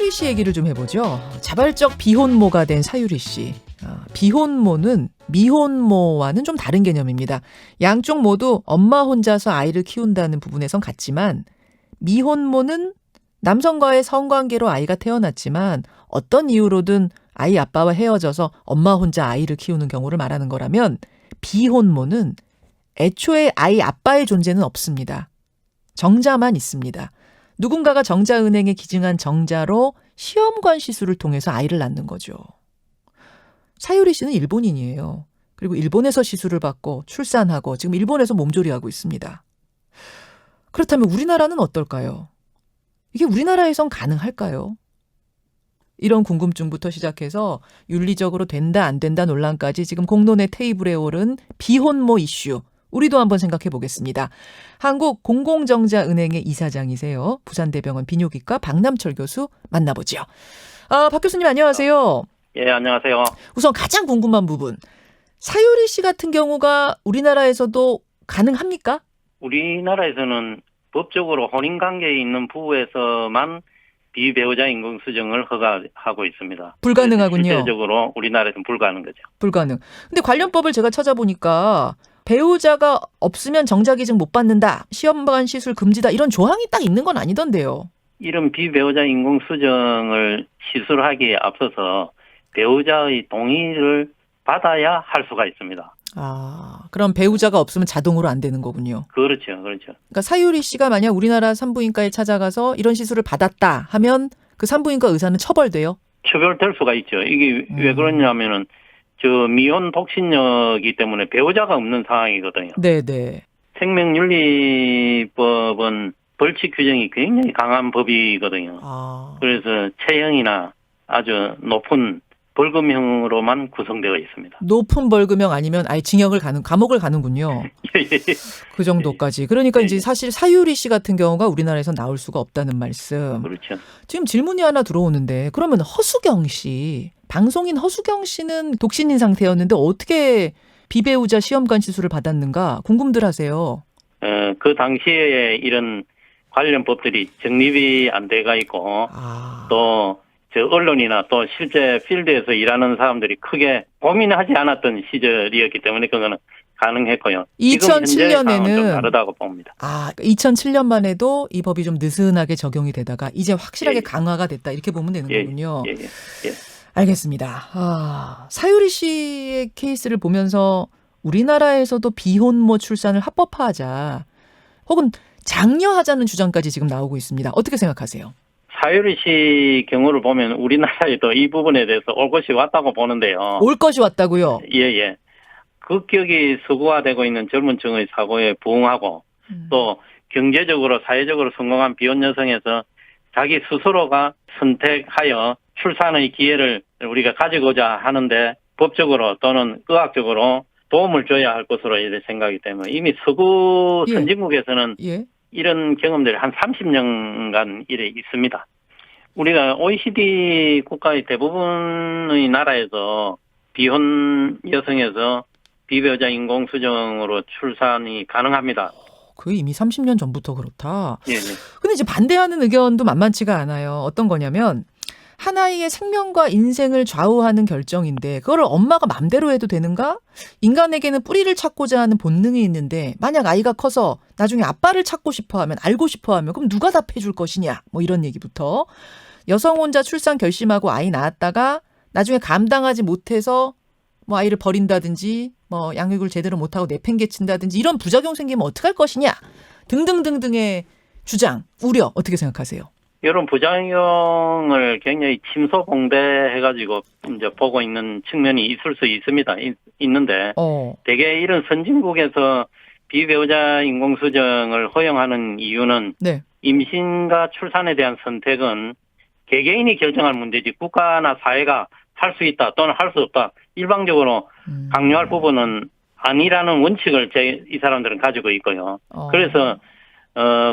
사유리 씨 얘기를 좀 해보죠. 자발적 비혼모가 된 사유리 씨. 비혼모는 미혼모와는 좀 다른 개념입니다. 양쪽 모두 엄마 혼자서 아이를 키운다는 부분에선 같지만 미혼모는 남성과의 성관계로 아이가 태어났지만 어떤 이유로든 아이 아빠와 헤어져서 엄마 혼자 아이를 키우는 경우를 말하는 거라면 비혼모는 애초에 아이 아빠의 존재는 없습니다. 정자만 있습니다. 누군가가 정자은행에 기증한 정자로 시험관 시술을 통해서 아이를 낳는 거죠. 사유리 씨는 일본인이에요. 그리고 일본에서 시술을 받고 출산하고 지금 일본에서 몸조리하고 있습니다. 그렇다면 우리나라는 어떨까요? 이게 우리나라에선 가능할까요? 이런 궁금증부터 시작해서 윤리적으로 된다 안 된다 논란까지 지금 공론의 테이블에 오른 비혼모 이슈. 우리도 한번 생각해 보겠습니다. 한국공공정자은행의 이사장이세요. 부산대병원 비뇨기과 박남철 교수 만나보죠. 박 교수님 안녕하세요. 예, 안녕하세요. 우선 가장 궁금한 부분. 사유리 씨 같은 경우가 우리나라에서도 가능합니까? 우리나라에서는 법적으로 혼인관계에 있는 부부에서만 비배우자 인공수정을 허가하고 있습니다. 불가능하군요. 실질적으로 우리나라에서는 불가능한 거죠. 불가능. 근데 관련법을 제가 찾아보니까 배우자가 없으면 정자기증 못 받는다. 시험관 시술 금지다. 이런 조항이 딱 있는 건 아니던데요. 이런 비배우자 인공수정을 시술하기에 앞서서 배우자의 동의를 받아야 할 수가 있습니다. 그럼 배우자가 없으면 자동으로 안 되는 거군요. 그렇죠. 그러니까 사유리 씨가 만약 우리나라 산부인과에 찾아가서 이런 시술을 받았다 하면 그 산부인과 의사는 처벌돼요? 처벌될 수가 있죠. 이게 왜 그러냐면은 미혼 독신녀이기 때문에 배우자가 없는 상황이거든요. 네네. 생명윤리법은 벌칙 규정이 굉장히 강한 법이거든요. 그래서 체형이나 아주 높은 벌금형으로만 구성되어 있습니다. 높은 벌금형 아니면 아예 감옥을 가는군요. 그 정도까지. 그러니까 이제 사실 사유리 씨 같은 경우가 우리나라에서 나올 수가 없다는 말씀. 그렇죠. 지금 질문이 하나 들어오는데 그러면 허수경 씨, 방송인 허수경 씨는 독신인 상태였는데 어떻게 비배우자 시험관 시술을 받았는가 궁금들 하세요. 그 당시에 이런 관련 법들이 정립이 안 돼가 있고 또 언론이나 또 실제 필드에서 일하는 사람들이 크게 고민하지 않았던 시절이었기 때문에 그거는 가능했고요. 2007년에는 좀 다르다고 봅니다. 2007년만 해도 이 법이 좀 느슨하게 적용이 되다가 이제 확실하게 강화가 됐다 이렇게 보면 되는 거군요. 예. 알겠습니다. 사유리 씨의 케이스를 보면서 우리나라에서도 비혼모 출산을 합법화하자 혹은 장려하자는 주장까지 지금 나오고 있습니다. 어떻게 생각하세요? 사유리 씨 경우를 보면 우리나라에도 이 부분에 대해서 올 것이 왔다고 보는데요. 올 것이 왔다고요? 예. 급격히 서구화되고 있는 젊은 층의 사고에 부응하고 또 경제적으로 사회적으로 성공한 비혼 여성에서 자기 스스로가 선택하여 출산의 기회를 우리가 가지고자 하는데 법적으로 또는 의학적으로 도움을 줘야 할 것으로 생각이 때문에 이미 서구 선진국에서는 이런 경험들이 한 30년간 이래 있습니다. 우리가 OECD 국가의 대부분의 나라에서 비혼 여성에서 비배우자 인공수정으로 출산이 가능합니다. 그게 이미 30년 전부터 그렇다. 예. 근데 이제 반대하는 의견도 만만치가 않아요. 어떤 거냐면 한 아이의 생명과 인생을 좌우하는 결정인데 그걸 엄마가 맘대로 해도 되는가? 인간에게는 뿌리를 찾고자 하는 본능이 있는데 만약 아이가 커서 나중에 아빠를 찾고 싶어하면 알고 싶어하면 그럼 누가 답해줄 것이냐? 뭐 이런 얘기부터 여성 혼자 출산 결심하고 아이 낳았다가 나중에 감당하지 못해서 뭐 아이를 버린다든지 뭐 양육을 제대로 못하고 내팽개친다든지 이런 부작용 생기면 어떡할 것이냐? 등등등등의 주장, 우려 어떻게 생각하세요? 이런 부작용을 굉장히 침소봉대해가지고 이제 보고 있는 측면이 있을 수 있습니다. 있는데 대개 이런 선진국에서 비배우자 인공수정을 허용하는 이유는 임신과 출산에 대한 선택은 개개인이 결정할 문제지 국가나 사회가 할 수 있다 또는 할 수 없다 일방적으로 강요할 부분은 아니라는 원칙을 이 사람들은 가지고 있고요. 그래서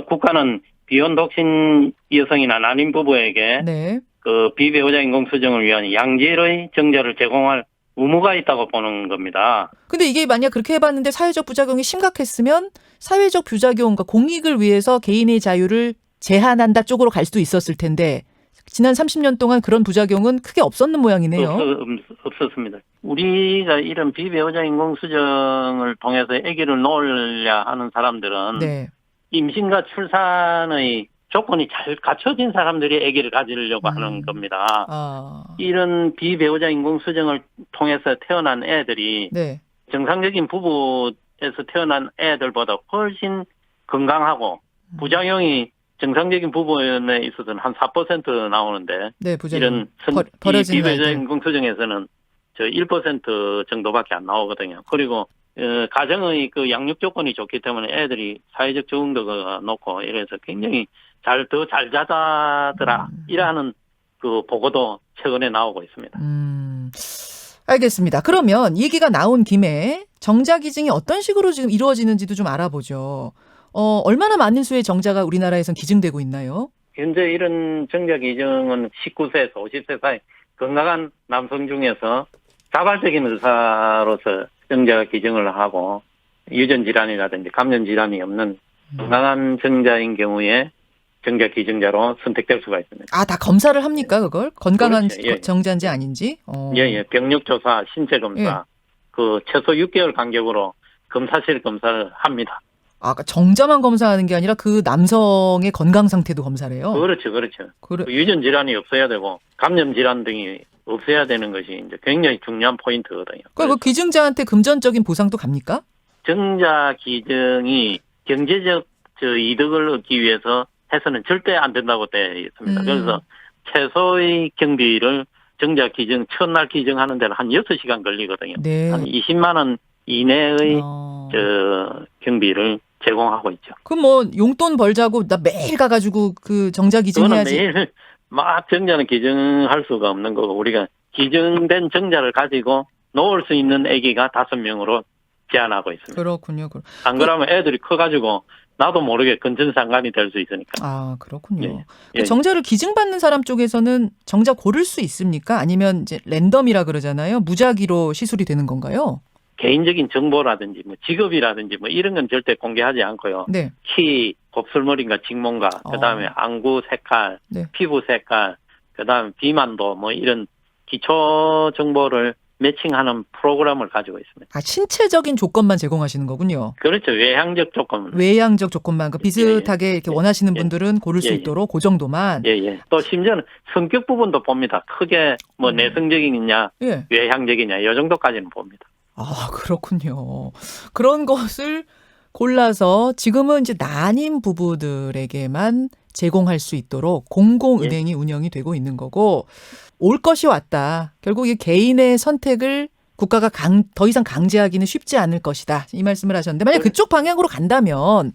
국가는 비혼 독신 여성이나 난임 부부에게 그 비배우자 인공수정을 위한 양질의 정자를 제공할 의무가 있다고 보는 겁니다. 근데 이게 만약 그렇게 해봤는데 사회적 부작용이 심각했으면 사회적 부작용과 공익을 위해서 개인의 자유를 제한한다 쪽으로 갈 수도 있었을 텐데 지난 30년 동안 그런 부작용은 크게 없었는 모양이네요. 없었습니다. 우리가 이런 비배우자 인공수정을 통해서 아기를 놓으려 하는 사람들은 네. 임신과 출산의 조건이 잘 갖춰진 사람들이 아기를 가지려고 하는 겁니다. 이런 비배우자 인공수정을 통해서 태어난 애들이 네. 정상적인 부부에서 태어난 애들보다 훨씬 건강하고 부작용이 정상적인 부부에 있어서는 한 4% 나오는데 네, 이런 비배우자 인공수정에서는 1% 정도밖에 안 나오거든요. 그리고 가정의 그 양육 조건이 좋기 때문에 애들이 사회적 적응도가 높고 이래서 굉장히 더 잘 자라더라 이라는 그 보고도 최근에 나오고 있습니다. 알겠습니다. 그러면 얘기가 나온 김에 정자 기증이 어떤 식으로 지금 이루어지는지도 좀 알아보죠. 얼마나 많은 수의 정자가 우리나라에선 기증되고 있나요? 현재 이런 정자 기증은 19세에서 50세 사이 건강한 남성 중에서 자발적인 의사로서 정자 기증을 하고 유전 질환이라든지 감염 질환이 없는 건강한 정자인 경우에 정자 기증자로 선택될 수가 있습니다. 다 검사를 합니까, 그걸? 건강한 그렇죠. 예. 정자인지 아닌지? 예. 병력 조사, 신체 검사, 예. 그 최소 6개월 간격으로 검사실 검사를 합니다. 그러니까 정자만 검사하는 게 아니라 그 남성의 건강 상태도 검사를 해요? 그렇죠. 유전 질환이 없어야 되고 감염 질환 등이 없어야 되는 것이 이제 굉장히 중요한 포인트거든요. 그 기증자한테 금전적인 보상도 갑니까? 정자 기증이 경제적 이득을 얻기 위해서 해서는 절대 안 된다고 되어 있습니다. 그래서 최소의 경비를 정자 기증, 첫날 기증하는 데는 한 6시간 걸리거든요. 네. 한 20만 원 이내의 경비를 제공하고 있죠. 그럼 용돈 벌자고 나 매일 가가지고 그 정자 기증해야지. 매일 막 정자는 기증할 수가 없는 거고 우리가 기증된 정자를 가지고 놓을 수 있는 아기가 5명으로 제한하고 있습니다. 그렇군요. 안 그러면 애들이 커가지고 나도 모르게 근전상간이 될 수 있으니까. 그렇군요. 예. 정자를 기증받는 사람 쪽에서는 정자 고를 수 있습니까? 아니면 이제 랜덤이라 그러잖아요. 무작위로 시술이 되는 건가요? 개인적인 정보라든지 직업이라든지 이런 건 절대 공개하지 않고요. 네. 키, 곱슬머리인가 직모인가, 그다음에 안구 색깔, 네. 피부 색깔, 그다음에 비만도 이런 기초 정보를 매칭하는 프로그램을 가지고 있습니다. 신체적인 조건만 제공하시는 거군요. 그렇죠. 외향적 조건. 외향적 조건만 비슷하게 이렇게 원하시는 분들은 고를 수 있도록 그 정도만. 예. 또 심지어는 성격 부분도 봅니다. 크게 내성적이냐, 외향적이냐 이 정도까지는 봅니다. 그렇군요. 그런 것을 골라서 지금은 이제 난임 부부들에게만 제공할 수 있도록 공공은행이 운영이 되고 있는 거고 올 것이 왔다. 결국 이 개인의 선택을 국가가 더 이상 강제하기는 쉽지 않을 것이다. 이 말씀을 하셨는데 만약 그쪽 방향으로 간다면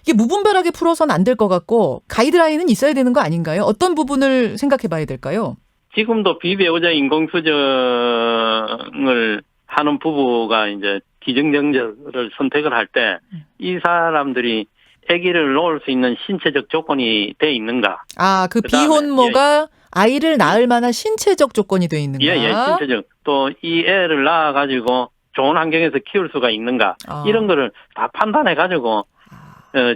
이게 무분별하게 풀어서는 안 될 것 같고 가이드라인은 있어야 되는 거 아닌가요? 어떤 부분을 생각해 봐야 될까요? 지금도 비배우자 인공수정을 하는 부부가 이제 기증정자를 선택을 할 때 이 사람들이 아기를 놓을 수 있는 신체적 조건이 돼 있는가? 그 비혼모가 아이를 낳을 만한 신체적 조건이 돼 있는가? 신체적. 또 이 애를 낳아가지고 좋은 환경에서 키울 수가 있는가? 이런 거를 다 판단해가지고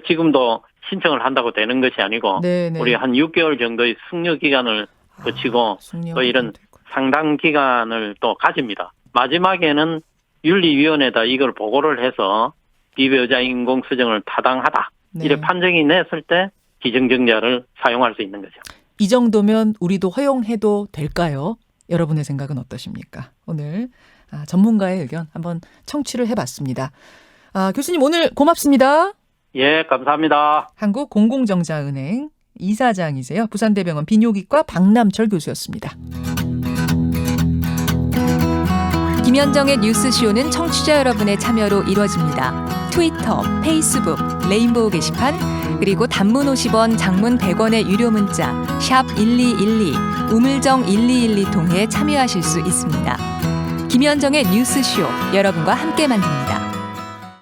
지금도 신청을 한다고 되는 것이 아니고 우리 한 6개월 정도의 숙려 기간을 거치고 또 이런 상당 기간을 또 가집니다. 마지막에는 윤리위원회에다 이걸 보고를 해서 비배우자 인공수정을 타당하다. 이렇게 판정이 냈을 때 기증정자를 사용할 수 있는 거죠. 이 정도면 우리도 허용해도 될까요? 여러분의 생각은 어떠십니까? 오늘 전문가의 의견 한번 청취를 해봤습니다. 교수님 오늘 고맙습니다. 예, 감사합니다. 한국공공정자은행 이사장이세요. 부산대병원 비뇨기과 박남철 교수였습니다. 김현정의 뉴스쇼는 청취자 여러분의 참여로 이루어집니다. 트위터, 페이스북, 레인보우 게시판, 그리고 단문 50원, 장문 100원의 유료 문자 샵 1212, 우물정 1212 통해 참여하실 수 있습니다. 김현정의 뉴스쇼, 여러분과 함께 만듭니다.